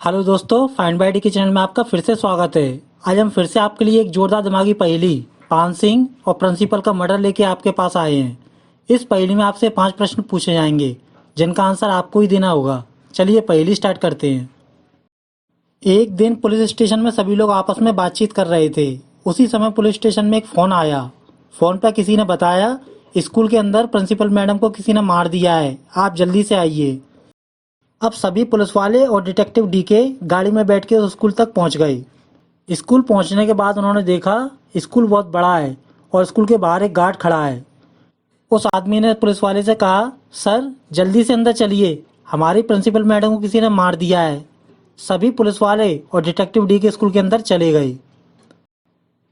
Hello दोस्तों, find by D के channel में आपका फिर से स्वागत है। आज हम फिर से आपके लिए एक जोरदार दिमागी पहेली पान सिंह और प्रिंसिपल का मर्डर लेके आपके पास आए हैं। इस पहेली में आपसे 5 प्रश्न पूछे जाएंगे जिनका आंसर आपको ही देना होगा। चलिए पहेली स्टार्ट करते हैं। एक दिन पुलिस स्टेशन में सभी लोग आपस में बातचीत कर रहे थे। उसी समय पुलिस स्टेशन में एक फ़ोन आया। फ़ोन पर किसी ने बताया, स्कूल के अंदर प्रिंसिपल मैडम को किसी ने मार दिया है, आप जल्दी से आइए। अब सभी पुलिस वाले और डिटेक्टिव डीके गाड़ी में बैठ के उस स्कूल तक पहुंच गए। स्कूल पहुंचने के बाद उन्होंने देखा स्कूल बहुत बड़ा है और स्कूल के बाहर एक गार्ड खड़ा है। उस आदमी ने पुलिस वाले से कहा, सर जल्दी से अंदर चलिए, हमारी प्रिंसिपल मैडम को किसी ने मार दिया है। सभी पुलिस वाले और डिटेक्टिव डीके स्कूल के अंदर चले गए।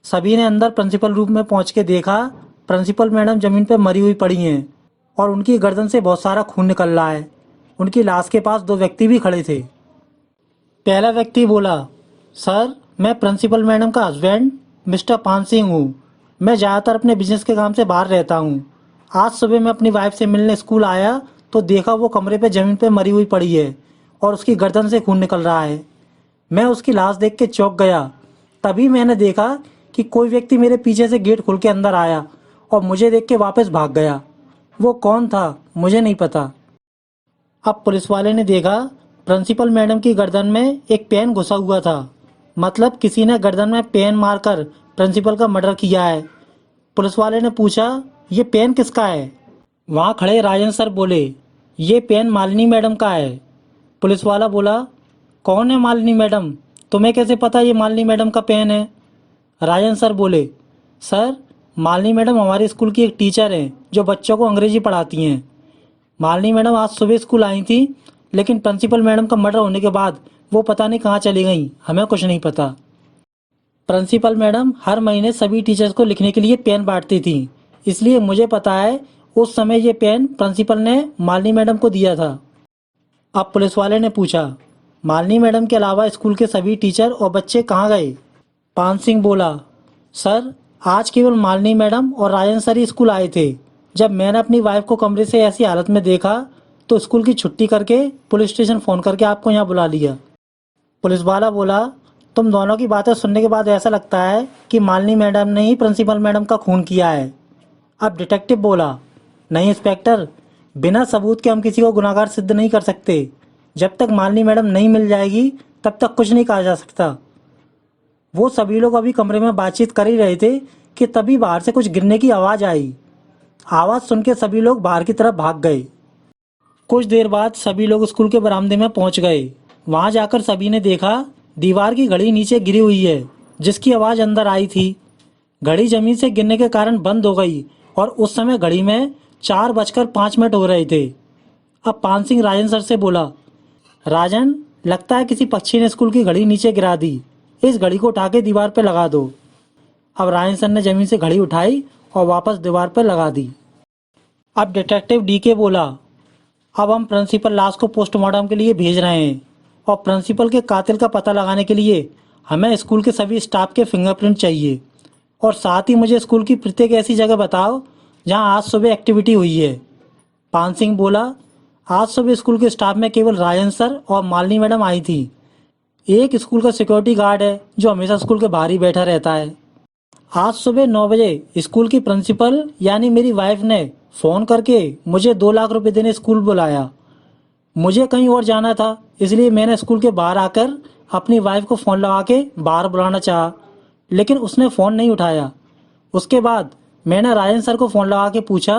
सभी ने अंदर प्रिंसिपल रूम में पहुंच के देखा, प्रिंसिपल मैडम जमीन पर मरी हुई पड़ी हैं और उनकी गर्दन से बहुत सारा खून निकल रहा है। उनकी लाश के पास 2 व्यक्ति भी खड़े थे। पहला व्यक्ति बोला, सर मैं प्रिंसिपल मैडम का हस्बैंड मिस्टर पान सिंह हूँ। मैं ज़्यादातर अपने बिजनेस के काम से बाहर रहता हूँ। आज सुबह मैं अपनी वाइफ से मिलने स्कूल आया तो देखा वो कमरे पे ज़मीन पे मरी हुई पड़ी है और उसकी गर्दन से खून निकल रहा है। मैं उसकी लाश देख के चौंक गया। तभी मैंने देखा कि कोई व्यक्ति मेरे पीछे से गेट खोल के अंदर आया और मुझे देख के वापस भाग गया। वो कौन था मुझे नहीं पता। अब पुलिस वाले ने देखा प्रिंसिपल मैडम की गर्दन में एक पेन घुसा हुआ था। मतलब किसी ने गर्दन में पेन मारकर प्रिंसिपल का मर्डर किया है। पुलिस वाले ने पूछा, ये पेन किसका है? वहाँ खड़े राजन सर बोले, ये पेन मालिनी मैडम का है। पुलिस वाला बोला, कौन है मालिनी मैडम? तुम्हें कैसे पता ये मालिनी मैडम का पेन है? राजन सर बोले, सर मालिनी मैडम हमारे स्कूल की एक टीचर हैं जो बच्चों को अंग्रेजी पढ़ाती हैं। मालिनी मैडम आज सुबह स्कूल आई थी, लेकिन प्रिंसिपल मैडम का मर्डर होने के बाद वो पता नहीं कहाँ चली गई, हमें कुछ नहीं पता। प्रिंसिपल मैडम हर महीने सभी टीचर्स को लिखने के लिए पेन बांटती थी, इसलिए मुझे पता है उस समय ये पेन प्रिंसिपल ने मालिनी मैडम को दिया था। अब पुलिस वाले ने पूछा, मालिनी मैडम के अलावा स्कूल के सभी टीचर और बच्चे कहाँ गए? पान सिंह बोला, सर आज केवल मालिनी मैडम और राजन सर ही स्कूल आए थे। जब मैंने अपनी वाइफ को कमरे से ऐसी हालत में देखा तो स्कूल की छुट्टी करके पुलिस स्टेशन फ़ोन करके आपको यहाँ बुला लिया। पुलिस वाला बोला, तुम दोनों की बातें सुनने के बाद ऐसा लगता है कि मालिनी मैडम ने ही प्रिंसिपल मैडम का खून किया है। अब डिटेक्टिव बोला, नहीं इंस्पेक्टर, बिना सबूत के हम किसी को गुनहगार सिद्ध नहीं कर सकते। जब तक मालिनी मैडम नहीं मिल जाएगी तब तक कुछ नहीं कहा जा सकता। वो सभी लोग अभी कमरे में बातचीत कर ही रहे थे कि तभी बाहर से कुछ गिरने की आवाज़ आई। आवाज़ सुन के सभी लोग बाहर की तरफ भाग गए। कुछ देर बाद सभी लोग स्कूल के बरामदे में पहुंच गए। वहां जाकर सभी ने देखा दीवार की घड़ी नीचे गिरी हुई है जिसकी आवाज़ अंदर आई थी। घड़ी जमीन से गिरने के कारण बंद हो गई और उस समय घड़ी में 4:05 हो रहे थे। अब पान सिंह राजन सर से बोला, राजन लगता है किसी पक्षी ने स्कूल की घड़ी नीचे गिरा दी, इस घड़ी को उठा के दीवार पर लगा दो। अब राजन सर ने जमीन से घड़ी उठाई और वापस दीवार पर लगा दी। अब डिटेक्टिव डीके बोला, अब हम प्रिंसिपल लाश को पोस्टमार्टम के लिए भेज रहे हैं और प्रिंसिपल के कातिल का पता लगाने के लिए हमें स्कूल के सभी स्टाफ के फिंगरप्रिंट चाहिए और साथ ही मुझे स्कूल की प्रत्येक ऐसी जगह बताओ जहां आज सुबह एक्टिविटी हुई है। पान सिंह बोला, आज सुबह स्कूल के स्टाफ में केवल राजन सर और मालिनी मैडम आई थी। एक स्कूल का सिक्योरिटी गार्ड है जो हमेशा स्कूल के बाहर ही बैठा रहता है। आज सुबह 9 बजे स्कूल की प्रिंसिपल यानी मेरी वाइफ ने फ़ोन करके मुझे 2 लाख रुपए देने स्कूल बुलाया। मुझे कहीं और जाना था, इसलिए मैंने स्कूल के बाहर आकर अपनी वाइफ को फ़ोन लगा के बाहर बुलाना चाहा, लेकिन उसने फ़ोन नहीं उठाया। उसके बाद मैंने राजन सर को फ़ोन लगा के पूछा,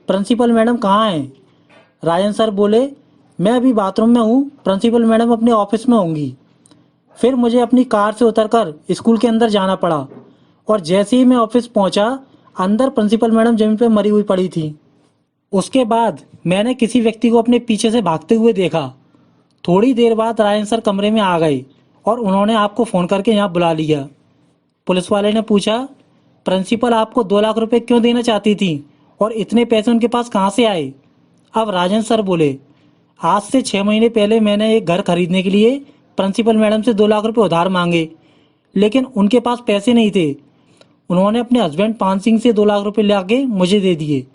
प्रिंसिपल मैडम कहाँ हैं? राजन सर बोले, मैं अभी बाथरूम में हूँ, प्रिंसिपल मैडम अपने ऑफिस में होंगी। फिर मुझे अपनी कार से उतरकर स्कूल के अंदर जाना पड़ा और जैसे ही मैं ऑफिस पहुंचा, अंदर प्रिंसिपल मैडम जमीन पर मरी हुई पड़ी थी। उसके बाद मैंने किसी व्यक्ति को अपने पीछे से भागते हुए देखा। थोड़ी देर बाद रायन सर कमरे में आ गए और उन्होंने आपको फ़ोन करके यहाँ बुला लिया। पुलिस वाले ने पूछा, प्रिंसिपल आपको 2 लाख रुपए क्यों देना चाहती थी और इतने पैसे उनके पास कहाँ से आए? अब राजन सर बोले, आज से 6 महीने पहले मैंने एक घर खरीदने के लिए प्रिंसिपल मैडम से 2 लाख रुपए उधार मांगे, लेकिन उनके पास पैसे नहीं थे। उन्होंने अपने हस्बैंड पान सिंह से 2 लाख रुपए ला के मुझे दे दिए।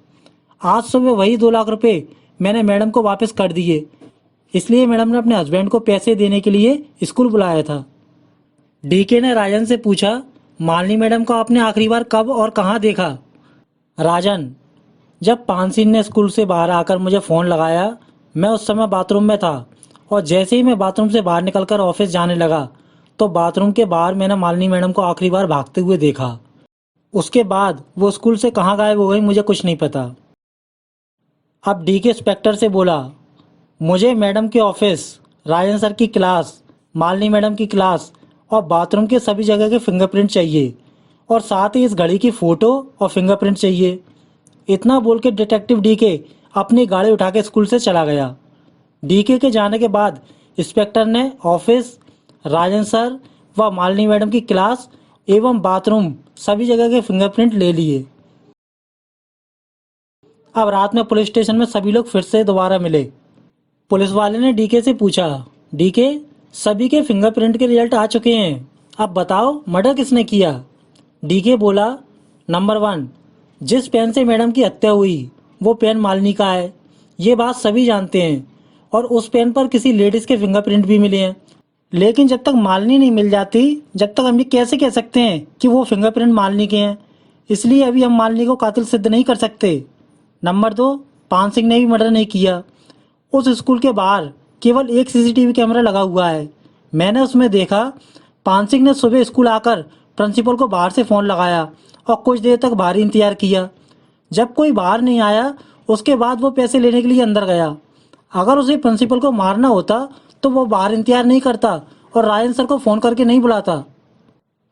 आज सुबह वही 2 लाख रुपए मैंने मैडम को वापस कर दिए। इसलिए मैडम ने अपने हस्बैंड को पैसे देने के लिए स्कूल बुलाया था। डीके ने राजन से पूछा, मालिनी मैडम को आपने आखिरी बार कब और कहाँ देखा? राजन, जब पानसिंह ने स्कूल से बाहर आकर मुझे फ़ोन लगाया, मैं उस समय बाथरूम में था और जैसे ही मैं बाथरूम से बाहर निकलकर ऑफिस जाने लगा तो बाथरूम के बाहर मैंने मालिनी मैडम को आखिरी बार भागते हुए देखा। उसके बाद वो स्कूल से कहाँ गायब हो गई मुझे कुछ नहीं पता। अब डीके इंस्पेक्टर से बोला, मुझे मैडम के ऑफिस, राजन सर की क्लास, मालिनी मैडम की क्लास और बाथरूम के सभी जगह के फिंगरप्रिंट चाहिए और साथ ही इस घड़ी की फ़ोटो और फिंगरप्रिंट चाहिए। इतना बोल के डिटेक्टिव डीके अपनी गाड़ी उठा के स्कूल से चला गया। डीके के जाने के बाद इंस्पेक्टर ने ऑफिस, राजन सर व मालिनी मैडम की क्लास एवं बाथरूम सभी जगह के फिंगरप्रिंट ले लिए। अब रात में पुलिस स्टेशन में सभी लोग फिर से दोबारा मिले। पुलिस वाले ने डीके से पूछा, डीके, सभी के फिंगरप्रिंट के रिजल्ट आ चुके हैं, अब बताओ मर्डर किसने किया? डीके बोला, नंबर 1, जिस पेन से मैडम की हत्या हुई वो पेन मालिनी का है, ये बात सभी जानते हैं और उस पेन पर किसी लेडीज के फिंगरप्रिंट भी मिले हैं। लेकिन जब तक मालिनी नहीं मिल जाती, जब तक हम ये कैसे कह सकते हैं कि वो फिंगरप्रिंट मालिनी के हैं? इसलिए अभी हम मालिनी को कातिल सिद्ध नहीं कर सकते। नंबर 2, पान सिंह ने भी मर्डर नहीं किया। उस स्कूल के बाहर केवल एक सीसीटीवी कैमरा लगा हुआ है। मैंने उसमें देखा पान सिंह ने सुबह स्कूल आकर प्रिंसिपल को बाहर से फ़ोन लगाया और कुछ देर तक बाहर इंतजार किया। जब कोई बाहर नहीं आया उसके बाद वो पैसे लेने के लिए अंदर गया। अगर उसे प्रिंसिपल को मारना होता तो वो बाहर इंतजार नहीं करता और रायन सर को फ़ोन करके नहीं बुलाता।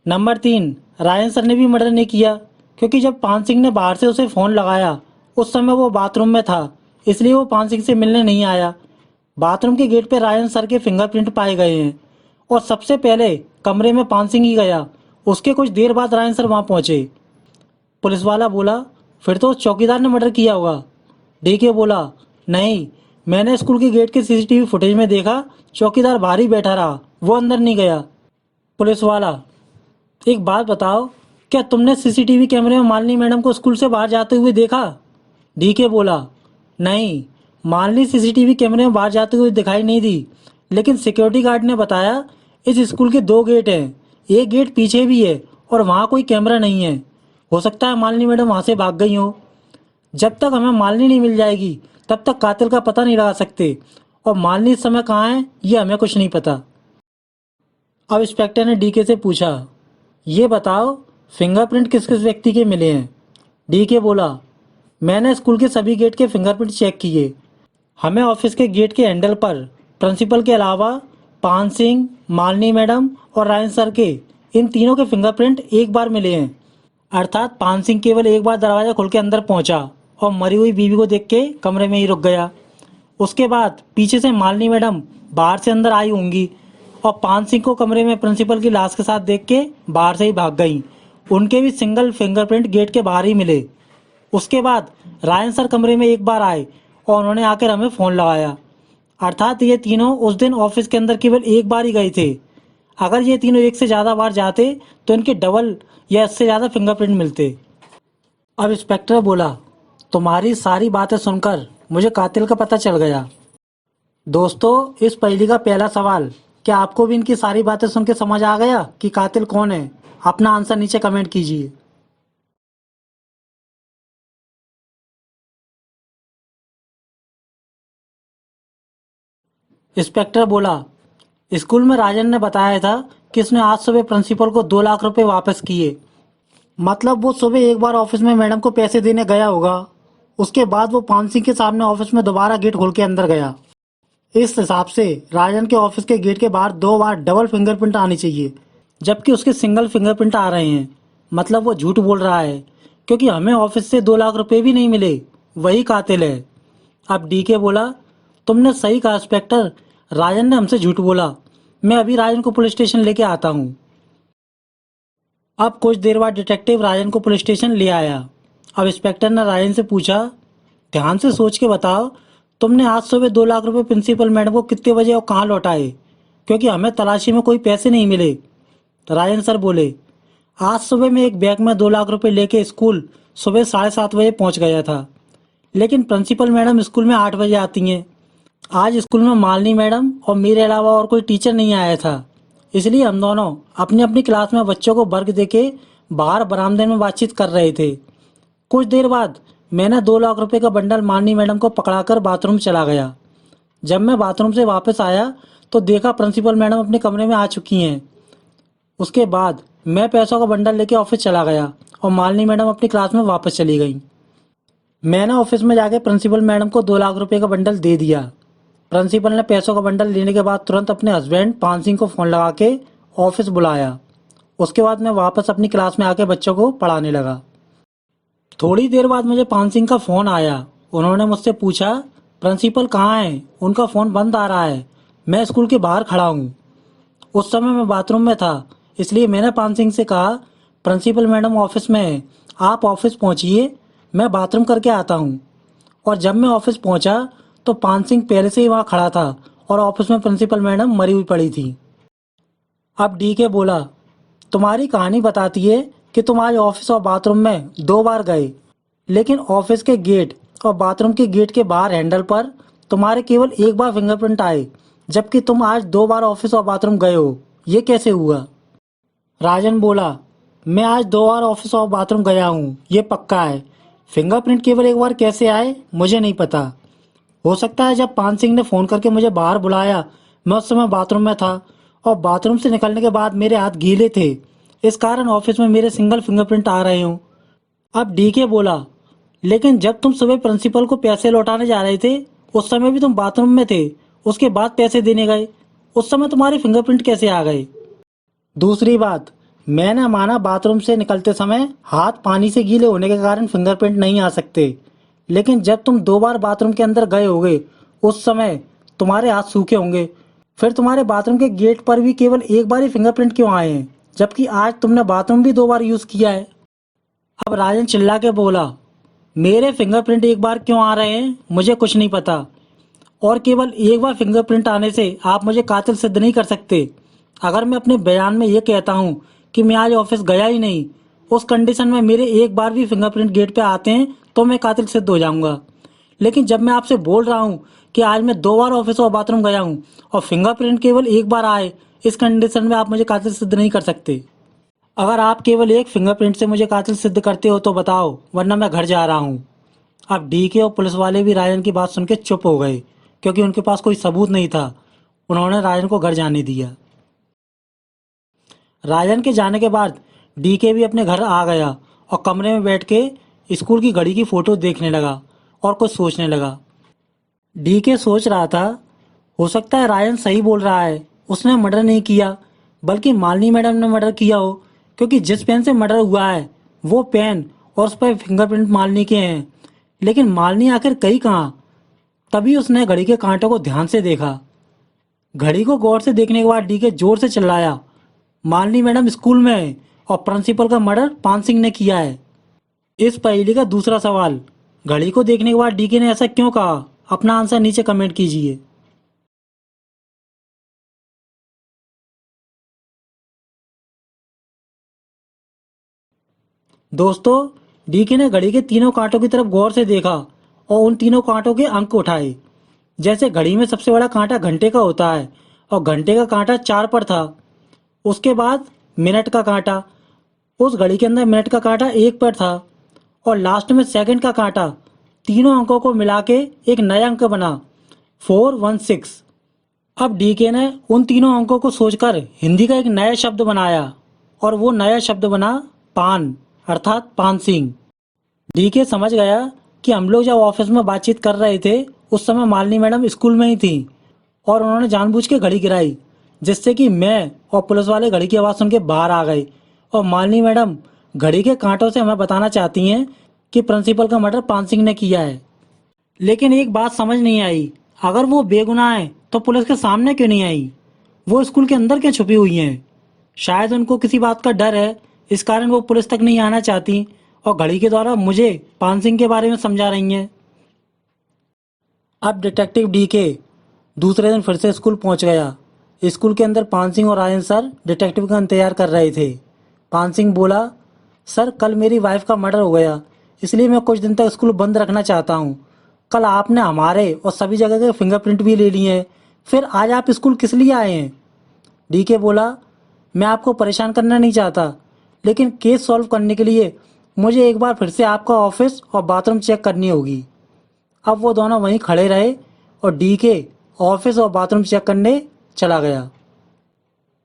नंबर 3, रायन सर ने भी मर्डर नहीं किया क्योंकि जब पान सिंह ने बाहर से उसे फ़ोन लगाया उस समय वो बाथरूम में था, इसलिए वो पान सिंह से मिलने नहीं आया। बाथरूम के गेट पर रायन सर के फिंगरप्रिंट पाए गए हैं और सबसे पहले कमरे में पान सिंह ही गया। उसके कुछ देर बाद रायन सर वहाँ पहुँचे। पुलिस वाला बोला, फिर तो उस चौकीदार ने मर्डर किया होगा। डीके बोला, नहीं, मैंने स्कूल के गेट के सीसीटीवी फुटेज में देखा चौकीदार बाहर ही बैठा रहा, वो अंदर नहीं गया। पुलिस वाला, एक बात बताओ, क्या तुमने सीसीटीवी कैमरे में मालिनी मैडम को स्कूल से बाहर जाते हुए देखा? डीके बोला, नहीं, मालिनी सीसीटीवी कैमरे में बाहर जाते हुए दिखाई नहीं दी, लेकिन सिक्योरिटी गार्ड ने बताया इस स्कूल के 2 गेट हैं, एक गेट पीछे भी है और वहाँ कोई कैमरा नहीं है। हो सकता है मालिनी मैडम वहाँ से भाग गई हो। जब तक हमें मालिनी नहीं मिल जाएगी तब तक कातिल का पता नहीं लगा सकते और मालिनी इस समय कहाँ है ये हमें कुछ नहीं पता। अब इंस्पेक्टर ने डीके से पूछा, ये बताओ फिंगरप्रिंट किस किस व्यक्ति के मिले हैं? डीके बोला, मैंने स्कूल के सभी गेट के फिंगरप्रिंट चेक किए। हमें ऑफिस के गेट के हैंडल पर प्रिंसिपल के अलावा पान सिंह, मालिनी मैडम और रायन सर के, इन तीनों के फिंगरप्रिंट एक बार मिले हैं। अर्थात पान सिंह केवल एक बार दरवाज़ा खोल के अंदर पहुंचा और मरी हुई बीवी को देख के कमरे में ही रुक गया। उसके बाद पीछे से मालिनी मैडम बाहर से अंदर आई होंगी और पान सिंह को कमरे में प्रिंसिपल की लाश के साथ देख के बाहर से ही भाग गई। उनके भी सिंगल फिंगरप्रिंट गेट के बाहर ही मिले। उसके बाद रायन सर कमरे में एक बार आए और उन्होंने आकर हमें फ़ोन लगाया। अर्थात ये तीनों उस दिन ऑफिस के अंदर केवल एक बार ही गए थे। अगर ये तीनों एक से ज़्यादा बार जाते तो इनके डबल या इससे ज़्यादा फिंगरप्रिंट मिलते। अब इंस्पेक्टर बोला, तुम्हारी सारी बातें सुनकर मुझे कातिल का पता चल गया। दोस्तों, इस पहेली का पहला सवाल, क्या आपको भी इनकी सारी बातें सुन के समझ आ गया कि कातिल कौन है? अपना आंसर नीचे कमेंट कीजिए। इंस्पेक्टर बोला, स्कूल में राजन ने बताया था कि उसने आज सुबह प्रिंसिपल को 2 लाख रुपए वापस किए। मतलब वो सुबह एक बार ऑफिस में मैडम को पैसे देने गया होगा, उसके बाद वो पान सिंह के सामने ऑफिस में दोबारा गेट खोल के अंदर गया। इस हिसाब से राजन के ऑफिस के गेट के बाहर 2 बार डबल फिंगरप्रिंट आनी चाहिए, जबकि उसके सिंगल फिंगरप्रिंट आ रहे हैं। मतलब वो झूठ बोल रहा है क्योंकि हमें ऑफिस से 2 लाख रुपए भी नहीं मिले, वही कातिल है। अब डीके बोला, तुमने सही कहा इंस्पेक्टर, राजन ने हमसे झूठ बोला। मैं अभी राजन को पुलिस स्टेशन लेके आता हूँ। अब कुछ देर बाद डिटेक्टिव राजन को पुलिस स्टेशन ले आया। अब इंस्पेक्टर ने राजन से पूछा, ध्यान से सोच के बताओ, तुमने आज सुबह 2 लाख रुपए प्रिंसिपल मैडम को कितने बजे और कहाँ लौटाए? क्योंकि हमें तलाशी में कोई पैसे नहीं मिले। तो राजन सर बोले, आज सुबह मैं एक बैग में 2 लाख रुपए लेके स्कूल सुबह 7:30 बजे पहुँच गया था, लेकिन प्रिंसिपल मैडम स्कूल में 8 बजे आती हैं। आज स्कूल में मालिनी मैडम और मेरे अलावा और कोई टीचर नहीं आया था, इसलिए हम दोनों अपनी अपनी क्लास में बच्चों को वर्ग देके बाहर बरामदे में बातचीत कर रहे थे। कुछ देर बाद मैंने 2 लाख रुपए का बंडल मालिनी मैडम को पकड़ाकर बाथरूम चला गया। जब मैं बाथरूम से वापस आया तो देखा प्रिंसिपल मैडम अपने कमरे में आ चुकी हैं। उसके बाद मैं पैसों का बंडल लेके ऑफिस चला गया और मालिनी मैडम अपनी क्लास में वापस चली गई। मैंने ऑफिस में जाके प्रिंसिपल मैडम को 2 लाख रुपए का बंडल दे दिया। प्रिंसिपल ने पैसों का बंडल लेने के बाद तुरंत अपने हस्बैंड पान सिंह को फ़ोन लगा के ऑफिस बुलाया। उसके बाद मैं वापस अपनी क्लास में आके बच्चों को पढ़ाने लगा। थोड़ी देर बाद मुझे पान सिंह का फ़ोन आया। उन्होंने मुझसे पूछा, प्रिंसिपल कहाँ हैं? उनका फ़ोन बंद आ रहा है, मैं स्कूल के बाहर खड़ा हूँ। उस समय मैं बाथरूम में था, इसलिए मैंने पान सिंह से कहा, प्रिंसिपल मैडम ऑफिस में है, आप ऑफिस पहुँचिए, मैं बाथरूम करके आता हूँ। और जब मैं ऑफिस पहुँचा तो पान सिंह पहले से ही वहाँ खड़ा था और ऑफिस में प्रिंसिपल मैडम मरी हुई पड़ी थी। अब डीके बोला, तुम्हारी कहानी बताती है कि तुम आज ऑफिस और बाथरूम में 2 बार गए, लेकिन ऑफिस के गेट और बाथरूम के गेट के बाहर हैंडल पर तुम्हारे केवल 1 बार फिंगरप्रिंट आए, जबकि तुम आज 2 बार ऑफिस और बाथरूम गए हो। ये कैसे हुआ? राजन बोला, मैं आज 2 बार ऑफिस और बाथरूम गया हूँ, ये पक्का है। फिंगरप्रिंट केवल 1 बार कैसे आए मुझे नहीं पता। हो सकता है जब पान सिंह ने फ़ोन करके मुझे बाहर बुलाया, मैं उस समय बाथरूम में था और बाथरूम से निकलने के बाद मेरे हाथ गीले थे, इस कारण ऑफिस में मेरे सिंगल फिंगरप्रिंट आ रहे हों। अब डीके बोला, लेकिन जब तुम सुबह प्रिंसिपल को पैसे लौटाने जा रहे थे, उस समय भी तुम बाथरूम में थे, उसके बाद पैसे देने गए, उस समय तुम्हारे फिंगरप्रिंट कैसे आ गए? दूसरी बात, मैंने माना बाथरूम से निकलते समय हाथ पानी से गीले होने के कारण फिंगरप्रिंट नहीं आ सकते, लेकिन जब तुम 2 बार बाथरूम के अंदर गए होगे, उस समय तुम्हारे हाथ सूखे होंगे, फिर तुम्हारे बाथरूम के गेट पर भी केवल 1 बार ही फिंगरप्रिंट क्यों आए हैं, जबकि आज तुमने बाथरूम भी 2 बार यूज किया है? अब राजन चिल्ला के बोला, मेरे फिंगरप्रिंट 1 बार क्यों आ रहे हैं मुझे कुछ नहीं पता, और केवल 1 बार फिंगरप्रिंट आने से आप मुझे कातिल सिद्ध नहीं कर सकते। अगर मैं अपने बयान में ये कहता हूँ कि मैं आज ऑफिस गया ही नहीं, उस कंडीशन में मेरे 1 बार भी फिंगरप्रिंट गेट पे आते हैं तो मैं कातिल सिद्ध हो जाऊंगा। लेकिन जब मैं आपसे बोल रहा हूँ कि आज मैं 2 बार ऑफिस और बाथरूम गया हूँ और फिंगरप्रिंट केवल 1 बार आए, इस कंडीशन में आप मुझे कातिल सिद्ध नहीं कर सकते। अगर आप केवल एक फिंगरप्रिंट से मुझे कातिल सिद्ध करते हो तो बताओ, वरना मैं घर जा रहा हूँ। अब डीके और पुलिस वाले भी राजन की बात सुन के चुप हो गए, क्योंकि उनके पास कोई सबूत नहीं था। उन्होंने राजन को घर जाने दिया। राजन के जाने के बाद डीके भी अपने घर आ गया और कमरे में बैठ के स्कूल की घड़ी की फोटो देखने लगा और कुछ सोचने लगा। डीके सोच रहा था, हो सकता है राजन सही बोल रहा है, उसने मर्डर नहीं किया, बल्कि मालिनी मैडम ने मर्डर किया हो, क्योंकि जिस पेन से मर्डर हुआ है वो पेन और उस पर फिंगरप्रिंट मालिनी के हैं। लेकिन मालिनी आखिर गई कहाँ? तभी उसने घड़ी के कांटों को ध्यान से देखा। घड़ी को गौर से देखने के बाद डीके जोर से चिल्लाया, मालिनी मैडम स्कूल में है और प्रिंसिपल का मर्डर पान सिंह ने किया है। इस पहेली का दूसरा सवाल, घड़ी को देखने के बाद डीके ने ऐसा क्यों कहा? अपना आंसर नीचे कमेंट कीजिए। दोस्तों, डीके ने घड़ी के तीनों कांटों की तरफ गौर से देखा और उन तीनों कांटों के अंक उठाए। जैसे घड़ी में सबसे बड़ा कांटा घंटे का होता है और घंटे का कांटा 4 पर था। उसके बाद मिनट का कांटा, उस घड़ी के अंदर मिनट का कांटा 1 पर था और लास्ट में सेकंड का कांटा। तीनों अंकों को मिला के एक नया अंक बना 416। अब डीके ने उन तीनों अंकों को सोचकर हिंदी का एक नया शब्द बनाया और वो नया शब्द बना पान, अर्थात पान सिंह। डीके समझ गया कि हम लोग जब ऑफिस में बातचीत कर रहे थे उस समय मालिनी मैडम स्कूल में ही थी और उन्होंने जानबूझ के घड़ी गिराई, जिससे कि मैं और पुलिस वाले घड़ी की आवाज़ सुन के बाहर आ गए और मालिनी मैडम घड़ी के कांटों से हमें बताना चाहती हैं कि प्रिंसिपल का मर्डर पान सिंह ने किया है। लेकिन एक बात समझ नहीं आई, अगर वो बेगुनाह है तो पुलिस के सामने क्यों नहीं आई? वो स्कूल के अंदर क्यों छुपी हुई हैं? शायद उनको किसी बात का डर है, इस कारण वो पुलिस तक नहीं आना चाहती और घड़ी के द्वारा मुझे पान सिंह के बारे में समझा रही हैं। अब डिटेक्टिव डीके दूसरे दिन फिर से स्कूल पहुंच गया। स्कूल के अंदर पान सिंह और राजन सर डिटेक्टिव का इंतजार कर रहे थे। पान सिंह बोला, सर कल मेरी वाइफ का मर्डर हो गया, इसलिए मैं कुछ दिन तक स्कूल बंद रखना चाहता हूँ। कल आपने हमारे और सभी जगह के फिंगरप्रिंट भी ले लिए हैं, फिर आज आप स्कूल किस लिए आए हैं? डीके बोला, मैं आपको परेशान करना नहीं चाहता, लेकिन केस सॉल्व करने के लिए मुझे एक बार फिर से आपका ऑफिस और बाथरूम चेक करनी होगी। अब वो दोनों वहीं खड़े रहे और डीके ऑफिस और बाथरूम चेक करने चला गया।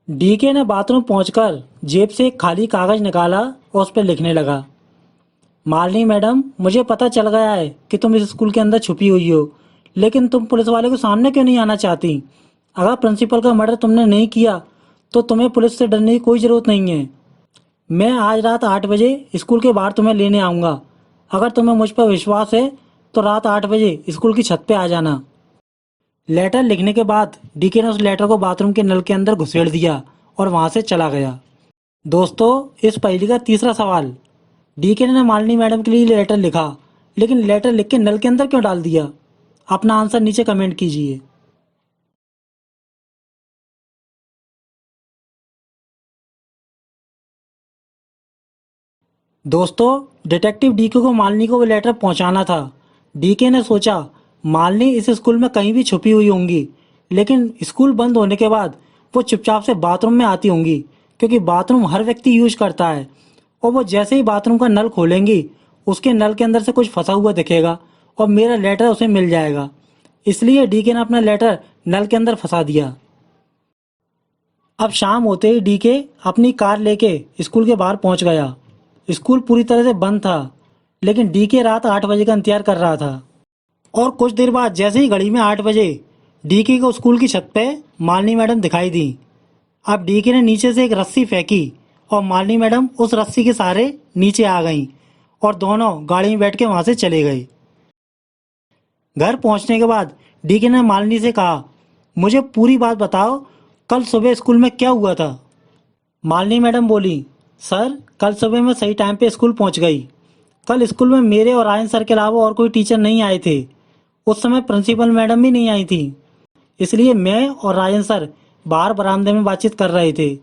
डीके ने बाथरूम पहुंचकर जेब से एक खाली कागज निकाला और उस पर लिखने लगा, मालिनी मैडम, मुझे पता चल गया है कि तुम इस स्कूल के अंदर छुपी हुई हो, लेकिन तुम पुलिस वाले को सामने क्यों नहीं आना चाहती? अगर प्रिंसिपल का मर्डर तुमने नहीं किया तो तुम्हें पुलिस से डरने की कोई ज़रूरत नहीं है। मैं आज रात 8 बजे स्कूल के बाहर तुम्हें लेने आऊँगा। अगर तुम्हें मुझ पर विश्वास है तो रात 8 बजे स्कूल की छत पे आ जाना। लेटर लिखने के बाद डीके ने उस लेटर को बाथरूम के नल के अंदर घुसेड़ दिया और वहां से चला गया। दोस्तों, इस पहेली का तीसरा सवाल, डीके ने मालिनी मैडम के लिए लेटर लिखा, लेकिन लेटर लिख के नल के अंदर क्यों डाल दिया? अपना आंसर नीचे कमेंट कीजिए। दोस्तों, डिटेक्टिव डीके को मालिनी को वो लेटर पहुंचाना था। डीके ने सोचा मालिनी इस स्कूल में कहीं भी छुपी हुई होंगी, लेकिन स्कूल बंद होने के बाद वो चुपचाप से बाथरूम में आती होंगी, क्योंकि बाथरूम हर व्यक्ति यूज करता है। और वो जैसे ही बाथरूम का नल खोलेंगी, उसके नल के अंदर से कुछ फंसा हुआ दिखेगा और मेरा लेटर उसे मिल जाएगा। इसलिए डीके ने अपना लेटर नल के अंदर फंसा दिया। अब शाम होते ही डीके अपनी कार लेके स्कूल के बाहर पहुंच गया। स्कूल पूरी तरह से बंद था, लेकिन डीके रात 8 बजे का इंतजार कर रहा था। और कुछ देर बाद जैसे ही घड़ी में 8 बजे डीके को स्कूल की छत पे मालिनी मैडम दिखाई दी। अब डीके ने नीचे से एक रस्सी फेंकी और मालिनी मैडम उस रस्सी के सहारे नीचे आ गईं और दोनों गाड़ी में बैठ के वहां से चले गए। घर पहुंचने के बाद डीके ने मालिनी से कहा, मुझे पूरी बात बताओ, कल सुबह स्कूल में क्या हुआ था? मालिनी मैडम बोली, सर, कल सुबह मैं सही टाइम पे स्कूल पहुंच गई। कल स्कूल में मेरे और आयन सर के अलावा और कोई टीचर नहीं आए थे। उस समय प्रिंसिपल मैडम भी नहीं आई थी, इसलिए मैं और रायन सर बाहर बरामदे में बातचीत कर रहे थे।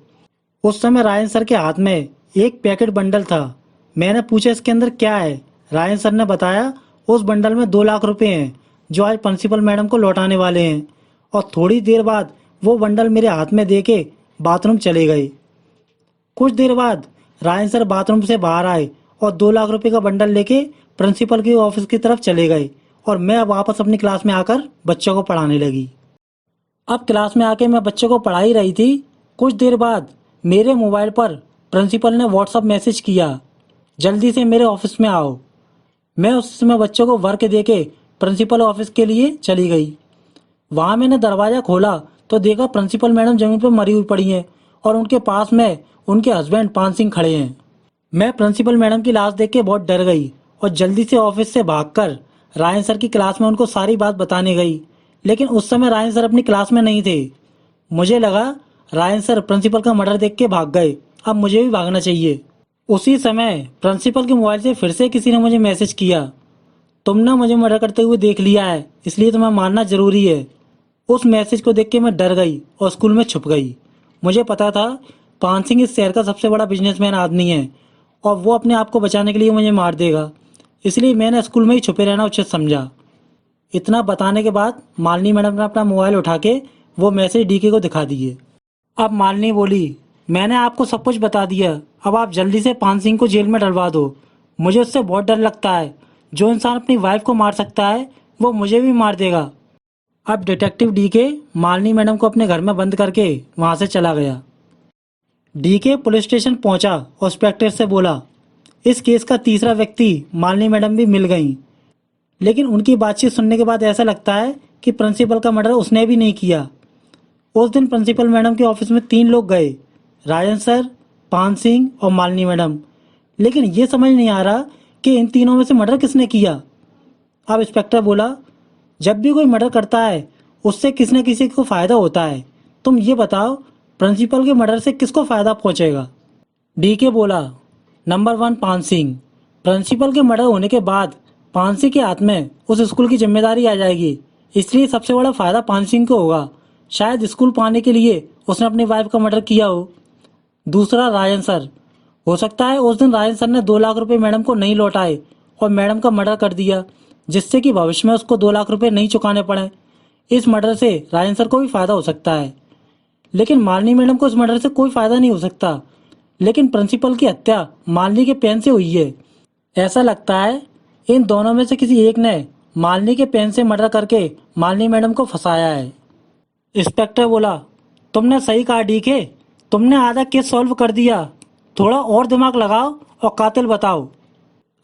उस समय रायन सर के हाथ में एक पैकेट बंडल था। मैंने पूछा इसके अंदर क्या है? रायन सर ने बताया उस बंडल में 2 लाख रुपए हैं, जो आज प्रिंसिपल मैडम को लौटाने वाले हैं। और थोड़ी देर बाद वो बंडल मेरे हाथ में दे के बाथरूम चले गए। कुछ देर बाद रायन सर बाथरूम से बाहर आए और 2 लाख रुपए का बंडल लेके प्रिंसिपल के ऑफिस की तरफ चले गए और मैं वापस अपनी क्लास में आकर बच्चों को पढ़ाने लगी। अब क्लास में आके मैं बच्चों को पढ़ा ही रही थी। कुछ देर बाद मेरे मोबाइल पर प्रिंसिपल ने व्हाट्सएप मैसेज किया, जल्दी से मेरे ऑफिस में आओ। मैं उस समय बच्चों को वर्क दे के प्रिंसिपल ऑफिस के लिए चली गई। वहां मैंने दरवाजा खोला तो देखा प्रिंसिपल मैडम जमीन पर मरी हुई पड़ी हैं और उनके पास में उनके हस्बैंड पान सिंह खड़े हैं। मैं प्रिंसिपल मैडम की लाश देख के बहुत डर गई और जल्दी से ऑफिस से भागकर रायन सर की क्लास में उनको सारी बात बताने गई, लेकिन उस समय रायन सर अपनी क्लास में नहीं थे। मुझे लगा रायन सर प्रिंसिपल का मर्डर देख के भाग गए, अब मुझे भी भागना चाहिए। उसी समय प्रिंसिपल के मोबाइल से फिर से किसी ने मुझे मैसेज किया, तुमने मुझे मर्डर करते हुए देख लिया है, इसलिए तुम्हें मारना जरूरी है। उस मैसेज को देख के मैं डर गई और स्कूल में छुप गई। मुझे पता था पान सिंह इस शहर का सबसे बड़ा बिजनेसमैन आदमी है और वो अपने आप को बचाने के लिए मुझे मार देगा, इसलिए मैंने स्कूल में ही छुपे रहना उचित समझा। इतना बताने के बाद मालिनी मैडम ने अपना मोबाइल उठा के वो मैसेज डीके को दिखा दिए। अब मालिनी बोली, मैंने आपको सब कुछ बता दिया, अब आप जल्दी से पान सिंह को जेल में डलवा दो। मुझे उससे बहुत डर लगता है। जो इंसान अपनी वाइफ को मार सकता है वो मुझे भी मार देगा। अब डिटेक्टिव डीके मालिनी मैडम को अपने घर में बंद करके वहां से चला गया। डीके पुलिस स्टेशन पहुंचा और इंस्पेक्टर से बोला, इस केस का तीसरा व्यक्ति मालिनी मैडम भी मिल गई, लेकिन उनकी बातचीत सुनने के बाद ऐसा लगता है कि प्रिंसिपल का मर्डर उसने भी नहीं किया। उस दिन प्रिंसिपल मैडम के ऑफिस में 3 लोग गए, राजन सर, पान सिंह और मालिनी मैडम, लेकिन ये समझ नहीं आ रहा कि इन तीनों में से मर्डर किसने किया। अब इंस्पेक्टर बोला, जब भी कोई मर्डर करता है उससे किसी न किसी को फायदा होता है। तुम ये बताओ प्रिंसिपल के मर्डर से किसको फायदा पहुंचेगा? डीके बोला, नंबर 1 पान सिंह। प्रिंसिपल के मर्डर होने के बाद पान सिंह के हाथ में उस स्कूल की जिम्मेदारी आ जाएगी, इसलिए सबसे बड़ा फायदा पान सिंह को होगा। शायद स्कूल पाने के लिए उसने अपनी वाइफ का मर्डर किया हो। दूसरा राजन सर, हो सकता है उस दिन राजन सर ने 2 लाख रुपए मैडम को नहीं लौटाए और मैडम का मर्डर कर दिया, जिससे कि भविष्य में उसको 2 लाख रुपए नहीं चुकाने पड़े। इस मर्डर से रायन सर को भी फायदा हो सकता है, लेकिन मालिनी मैडम को इस मर्डर से कोई फायदा नहीं हो सकता। लेकिन प्रिंसिपल की हत्या मालिनी के पेन से हुई है। ऐसा लगता है इन दोनों में से किसी एक ने मालिनी के पेन से मर्डर करके मालिनी मैडम को फंसाया है। इंस्पेक्टर बोला, तुमने सही कहा डीके, तुमने आधा केस सॉल्व कर दिया। थोड़ा और दिमाग लगाओ और कातिल बताओ।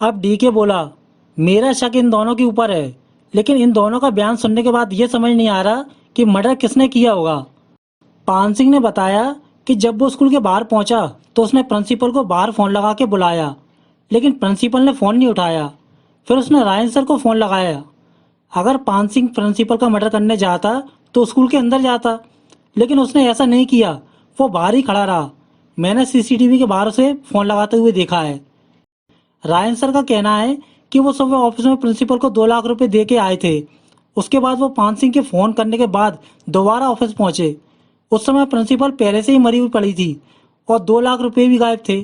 अब डीके बोला, मेरा शक इन दोनों के ऊपर है, लेकिन इन दोनों का बयान सुनने के बाद ये समझ नहीं आ रहा कि मर्डर किसने किया होगा। पान सिंह ने बताया कि जब वो स्कूल के बाहर पहुंचा तो उसने प्रिंसिपल को बाहर फोन लगा के बुलाया, लेकिन प्रिंसिपल ने फोन नहीं उठाया। फिर उसने रायन सर को फोन लगाया। अगर पान सिंह प्रिंसिपल का मर्डर करने जाता तो स्कूल के अंदर जाता, लेकिन उसने ऐसा नहीं किया, वो बाहर ही खड़ा रहा। मैंने सीसीटीवी के बाहर उसे फोन लगाते हुए देखा है। रायन सर का कहना है कि वो सुबह ऑफिस में प्रिंसिपल को 2 लाख रुपए दे के आए थे। उसके बाद वो पान सिंह के फोन करने के बाद दोबारा ऑफिस पहुंचे। उस समय प्रिंसिपल पहले से ही मरी हुई पड़ी थी और 2 लाख रुपए भी गायब थे,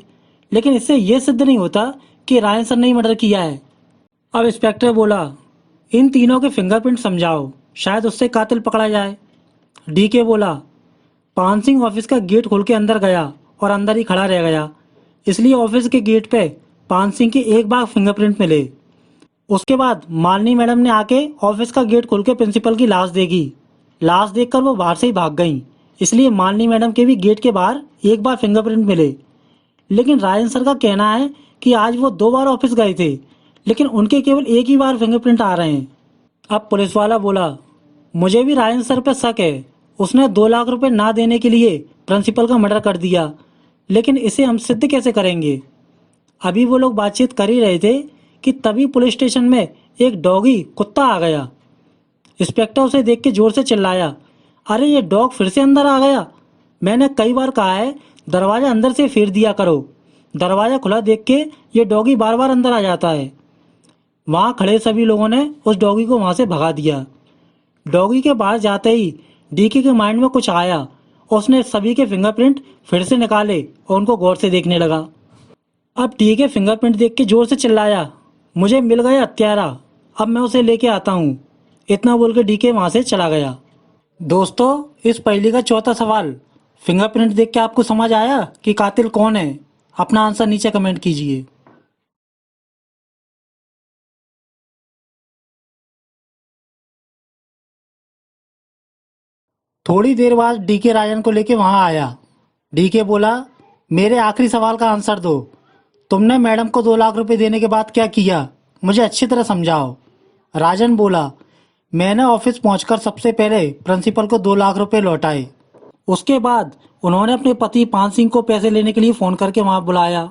लेकिन इससे ये सिद्ध नहीं होता कि रायन सर ने ही मर्डर किया है। अब इंस्पेक्टर बोला, इन तीनों के फिंगरप्रिंट समझाओ, शायद उससे कातिल पकड़ा जाए। डीके बोला, पान सिंह ऑफिस का गेट खोल के अंदर गया और अंदर ही खड़ा रह गया, इसलिए ऑफिस के गेट पे पान सिंह के एक बार फिंगरप्रिंट मिले। उसके बाद मालिनी मैडम ने आके ऑफिस का गेट खोल के प्रिंसिपल की लाश देखी। लाश देखकर वो बाहर से ही भाग गई, इसलिए मालिनी मैडम के भी गेट के बाहर एक बार फिंगरप्रिंट मिले। लेकिन रायन सर का कहना है कि आज वो 2 बार ऑफिस गए थे, लेकिन उनके केवल एक ही बार फिंगरप्रिंट आ रहे हैं। अब पुलिस वाला बोला, मुझे भी रायन सर पे शक है। उसने 2 लाख रुपए ना देने के लिए प्रिंसिपल का मर्डर कर दिया, लेकिन इसे हम सिद्ध कैसे करेंगे। अभी वो लोग बातचीत कर ही रहे थे कि तभी पुलिस स्टेशन में एक डॉगी कुत्ता आ गया। इंस्पेक्टर उसे देख के जोर से चिल्लाया, अरे ये डॉग फिर से अंदर आ गया। मैंने कई बार कहा है दरवाजा अंदर से फेर दिया करो। दरवाजा खुला देख के ये डॉगी बार बार अंदर आ जाता है। वहाँ खड़े सभी लोगों ने उस डॉगी को वहाँ से भगा दिया। डॉगी के बाहर जाते ही डीके के माइंड में कुछ आया और उसने सभी के फिंगरप्रिंट फिर से निकाले और उनको गौर से देखने लगा। अब डीके फिंगरप्रिंट देख के जोर से चिल्लाया, मुझे मिल गया हत्यारा, अब मैं उसे लेके आता हूँ। इतना बोल के डीके वहाँ से चला गया। दोस्तों, इस पहेली का चौथा सवाल, फिंगरप्रिंट देख के आपको समझ आया कि कातिल कौन है? अपना आंसर नीचे कमेंट कीजिए। थोड़ी देर बाद डीके राजन को लेके वहां आया। डीके बोला, मेरे आखिरी सवाल का आंसर दो। तुमने मैडम को 2 लाख रुपए देने के बाद क्या किया, मुझे अच्छी तरह समझाओ। राजन बोला, मैंने ऑफिस पहुंचकर सबसे पहले प्रिंसिपल को 2 लाख रुपए लौटाए। उसके बाद उन्होंने अपने पति पान सिंह को पैसे लेने के लिए फोन करके वहां बुलाया।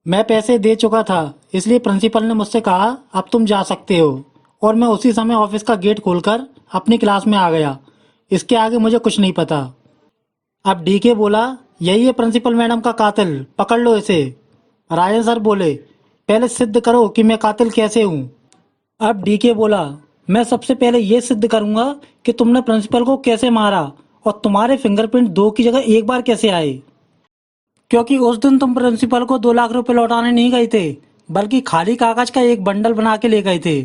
मैं पैसे दे चुका था, इसलिए प्रिंसिपल ने मुझसे कहा अब तुम जा सकते हो, और मैं उसी समय ऑफिस का गेट खोलकर अपनी क्लास में आ गया। इसके आगे मुझे कुछ नहीं पता। अब डीके बोला, यही है प्रिंसिपल मैडम का कातिल, पकड़ लो इसे। राजन सर बोले, पहले सिद्ध करो कि मैं कातिल कैसे हूँ। अब डीके बोला, मैं सबसे पहले ये सिद्ध करूंगा कि तुमने प्रिंसिपल को कैसे मारा और तुम्हारे फिंगरप्रिंट 2 की जगह एक बार कैसे आए। क्योंकि उस दिन तुम प्रिंसिपल को 2 लाख रुपए लौटाने नहीं गए थे, बल्कि खाली कागज का एक बंडल बना के ले गए थे,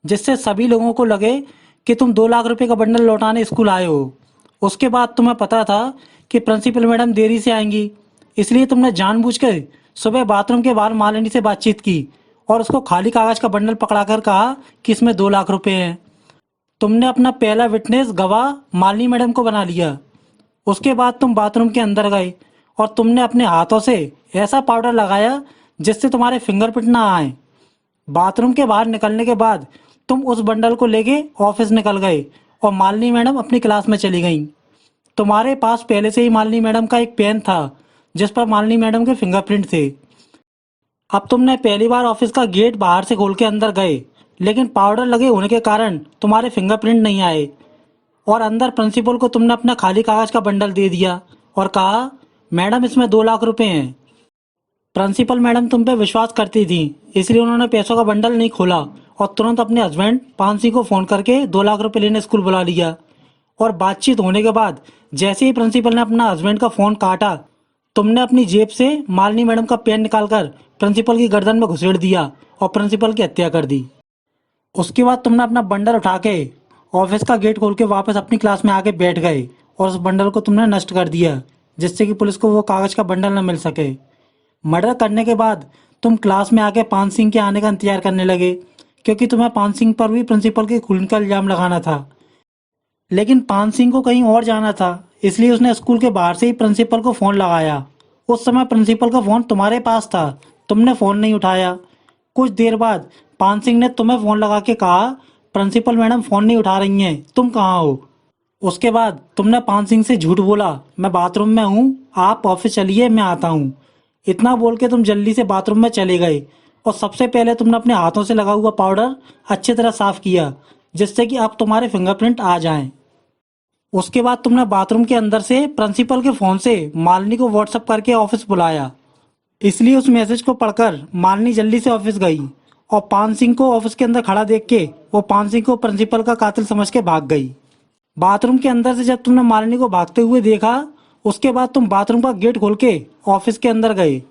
जिससे सभी लोगों को लगे कि तुम 2 लाख रुपए का बंडल लौटाने स्कूल आए हो। उसके बाद तुम्हें पता था कि प्रिंसिपल मैडम देरी से आएंगी, इसलिए तुमने जानबूझकर सुबह बाथरूम के बाहर मालिनी से बातचीत की और उसको खाली कागज का बंडल पकड़ाकर कहा कि इसमें 2 लाख रुपए हैं। तुमने अपना पहला विटनेस गवाह मालिनी मैडम को बना लिया। उसके बाद तुम बाथरूम के अंदर गए और तुमने अपने हाथों से ऐसा पाउडर लगाया जिससे तुम्हारे फिंगरप्रिंट ना आए। बाथरूम के बाहर निकलने के बाद तुम उस बंडल को लेके ऑफिस निकल गए और मालिनी मैडम अपनी क्लास में चली गईं। तुम्हारे पास पहले से ही मालिनी मैडम का एक पेन था जिस पर मालिनी मैडम के फिंगरप्रिंट थे। अब तुमने पहली बार ऑफिस का गेट बाहर से खोल के अंदर गए, लेकिन पाउडर लगे होने के कारण तुम्हारे फिंगरप्रिंट नहीं आए, और अंदर प्रिंसिपल को तुमने अपना खाली कागज का बंडल दे दिया और कहा, मैडम इसमें 2 लाख रुपए हैं। प्रिंसिपल मैडम तुम पे विश्वास करती थी, इसलिए उन्होंने पैसों का बंडल नहीं खोला और तुरंत अपने हस्बैंड पान सिंह को फोन करके 2 लाख रुपए लेने स्कूल बुला लिया। और बातचीत होने के बाद जैसे ही प्रिंसिपल ने अपना हस्बैंड का फोन काटा, तुमने अपनी जेब से मालिनी मैडम का पेन निकालकर प्रिंसिपल की गर्दन में घुसेड़ दिया और प्रिंसिपल की हत्या कर दी। उसके बाद तुमने अपना बंडल उठा के ऑफिस का गेट खोल के वापस अपनी क्लास में आके बैठ गए और उस बंडल को तुमने नष्ट कर दिया, जिससे कि पुलिस को वो कागज का बंडल न मिल सके। मर्डर करने के बाद तुम क्लास में आके पान सिंह के आने का इंतजार करने लगे, क्योंकि तुम्हें पान सिंह पर भी प्रिंसिपल के खून का इल्जाम लगाना था। लेकिन पान सिंह को कहीं और जाना था, इसलिए उसने स्कूल के बाहर से ही प्रिंसिपल को फोन लगाया। उस समय प्रिंसिपल का फोन तुम्हारे पास था, तुमने फोन नहीं उठाया। कुछ देर बाद पान सिंह ने तुम्हें फोन लगा के कहा, प्रिंसिपल मैडम फोन नहीं उठा रही हैं, तुम कहाँ हो। उसके बाद तुमने पान सिंह से झूठ बोला, मैं बाथरूम में हूँ, आप ऑफिस चलिए, मैं आता हूँ। इतना बोल के तुम जल्दी से बाथरूम में चले गए और सबसे पहले तुमने अपने हाथों से लगा हुआ पाउडर अच्छी तरह साफ किया, जिससे कि अब तुम्हारे फिंगरप्रिंट आ जाएं। उसके बाद तुमने बाथरूम के अंदर से प्रिंसिपल के फोन से मालिनी को व्हाट्सएप करके ऑफिस बुलाया। इसलिए उस मैसेज को पढ़कर मालिनी जल्दी से ऑफिस गई और पान सिंह को ऑफिस के अंदर खड़ा देख के वो पान सिंह को प्रिंसिपल का कातिल समझ के भाग गई। बाथरूम के अंदर से जब तुमने मालिनी को भागते हुए देखा, उसके बाद तुम बाथरूम का गेट खोल के ऑफिस के अंदर गए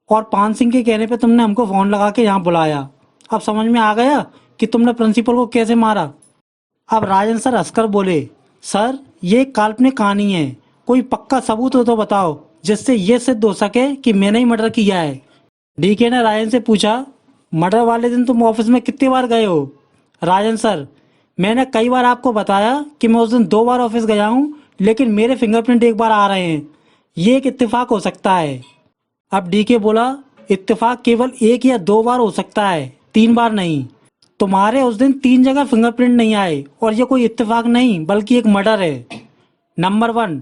और पान सिंह के कहने पे तुमने हमको फोन लगा के यहाँ बुलाया। अब समझ में आ गया कि तुमने प्रिंसिपल को कैसे मारा। अब राजन सर हंसकर बोले, सर ये एक काल्पनिक कहानी है, कोई पक्का सबूत हो तो बताओ जिससे ये सिद्ध हो सके कि मैंने ही मर्डर किया है। डीके ने राजन से पूछा, मर्डर वाले दिन तुम ऑफिस में कितनी बार गए हो। राजन सर, मैंने कई बार आपको बताया कि मैं उस दिन 2 बार ऑफिस गया हूँ, लेकिन मेरे फिंगरप्रिंट एक बार आ रहे हैं, ये एक इत्तेफाक हो सकता है। अब डीके बोला, इत्तेफाक केवल 1 या 2 बार हो सकता है, 3 बार नहीं। तुम्हारे उस दिन 3 जगह फिंगरप्रिंट नहीं आए और ये कोई इत्तेफाक नहीं बल्कि एक मर्डर है। नंबर 1,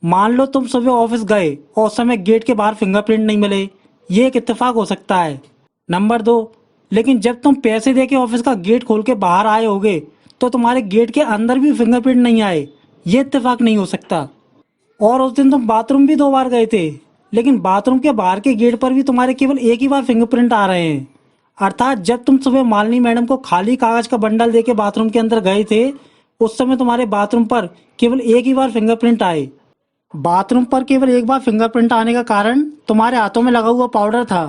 मान लो तुम सुबह ऑफिस गए और उस समय गेट के बाहर फिंगरप्रिंट नहीं मिले, ये एक इत्तेफाक हो सकता है। नंबर 2, लेकिन जब तुम पैसे दे के ऑफिस का गेट खोल के बाहर आए होगे तो तुम्हारे गेट के अंदर भी फिंगरप्रिंट नहीं आए, ये इत्तेफाक नहीं हो सकता। और उस दिन तुम बाथरूम भी 2 बार गए थे, लेकिन बाथरूम के बाहर के गेट पर भी तुम्हारे केवल एक ही बार फिंगरप्रिंट आ रहे हैं। अर्थात जब तुम सुबह मालिनी मैडम को खाली कागज का बंडल देके बाथरूम के अंदर गए थे, उस समय तुम्हारे बाथरूम पर केवल एक ही बार फिंगरप्रिंट आए। बाथरूम पर केवल एक बार फिंगरप्रिंट आने का कारण तुम्हारे हाथों में लगा हुआ पाउडर था,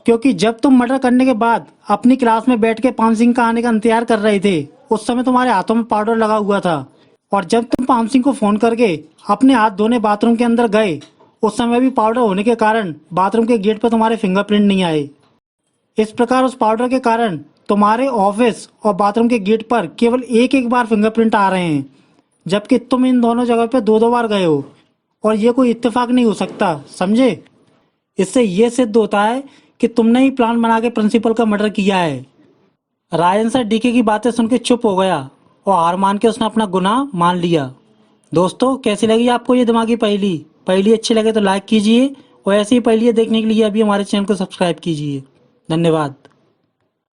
क्योंकि जब तुम मर्डर करने के बाद अपनी क्लास में बैठ के पान सिंह का आने का इंतजार कर रहे थे, उस समय तुम्हारे हाथों में पाउडर लगा हुआ था। और जब तुम पान सिंह को फोन करके अपने हाथ धोने बाथरूम के अंदर गए, उस समय भी पाउडर होने के कारण बाथरूम के गेट पर तुम्हारे फिंगरप्रिंट नहीं आए। इस प्रकार उस पाउडर के कारण तुम्हारे ऑफिस और बाथरूम के गेट पर केवल एक एक बार फिंगरप्रिंट आ रहे हैं, जबकि तुम इन दोनों जगह पे 2-2 बार गए हो, और ये कोई इत्तेफाक नहीं हो सकता, समझे। इससे ये सिद्ध होता है कि तुमने ही प्लान बना के प्रिंसिपल का मर्डर किया है। रायन सर डीके की बातें सुन के चुप हो गया और हार मान के उसने अपना गुनाह मान लिया। दोस्तों, कैसी लगी आपको ये दिमागी पहेली? पहेली अच्छी लगे तो लाइक कीजिए और ऐसी ही पहेलियाँ देखने के लिए अभी हमारे चैनल को सब्सक्राइब कीजिए। धन्यवाद।